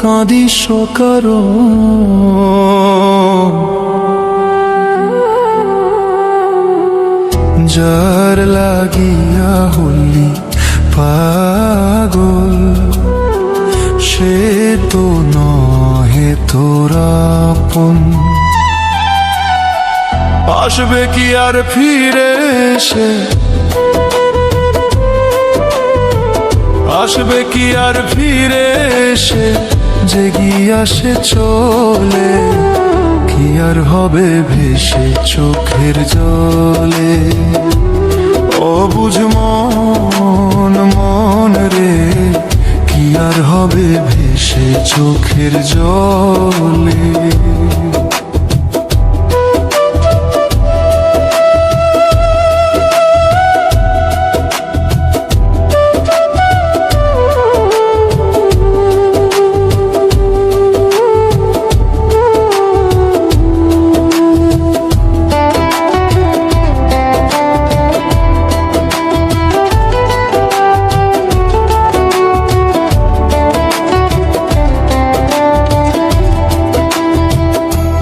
কাঁদিস কারণ যার লাগিয়া হলি পাগল সে তো নহে তোরা আপন। আসবে কি আর ফিরে এসে, আসবে কি আর ফিরে এসে, জেগিয়া সে চলে কি আর হবে ভেসে চোখের জলে। ও বুঝ মন মন রে, কি আর হবে ভেসে চোখের জলে।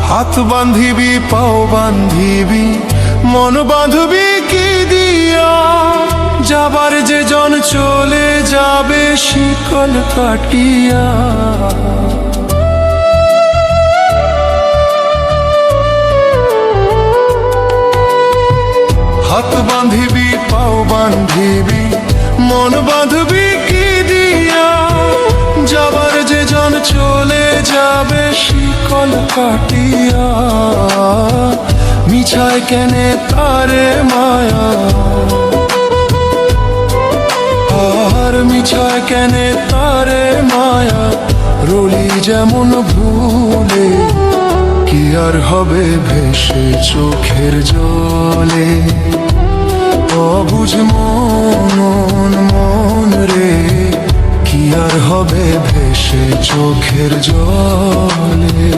হাত বাঁধিবি পাও বাঁধিবি মন বাঁধবি কি দিয়া, যাবার যে জন চলে যাবে শিকল কাটিয়া। হাত বাঁধিবি পাও বাঁধিবি মন বাঁধবি কি দিয়া, যাবার যে জন চলে যাবে শিকল কাটিয়া। মিছায় কেনে তারে মায়া, আর মিছায় কেনে তারে মায়া, রলি যেমন ভুলে কি আর হবে ভেসে চোখের জলে। অবুঝ মন মন রে, কি আর হবে ভেসে চোখের জলে।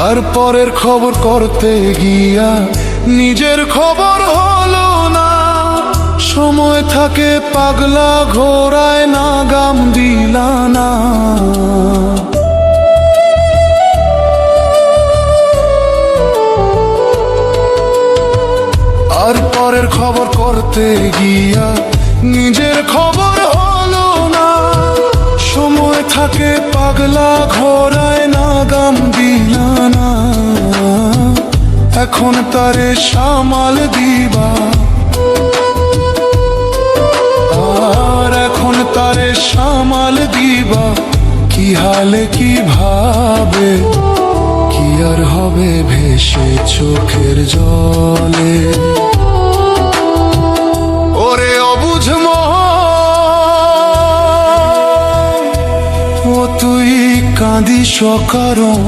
আর পরের খবর করতে গিয়া নিজের খবর হলো না, সময় থাকে পাগলা ঘোড়ায় নাগাম দিলা না। আর পরের খবর করতে গিয়া নিজের খবর হলো না, সময় থাকে পাগলা ঘোড়ায় নাগাম দিলা না। এখন তারে সামাল দিবা, আর এখন তারে সামাল দিবা, কি হালে কি ভাবে, কি আর হবে ভেসে চোখের জলে। ওরে অবুঝ মন, ও তুই কাঁদিস কারণ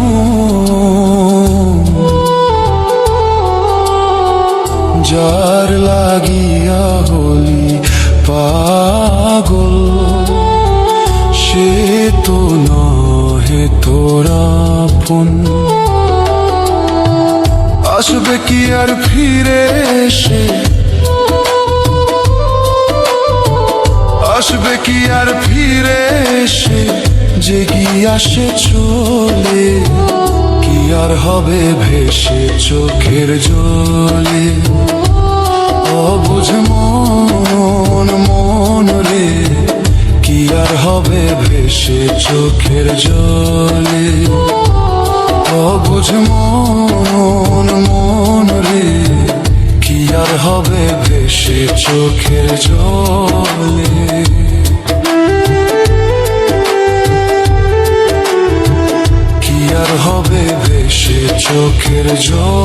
যার লাগিয়া হলি পাগল সে তো নহে তোরা আপন। আসবে কি আর ফিরে এসে, আসবে কি আর ফিরে এসে, জেগিয়া সে চলে কি আর হবে ভেসে চোখের জলে। অবুঝ মন মন রে, কি আর হবে ভেসে চোখের জলে। অবুঝ মন মন রে, কি আর হবে ভেসে চোখের জলে। কি আর হবে ভেসে চোখের জলে।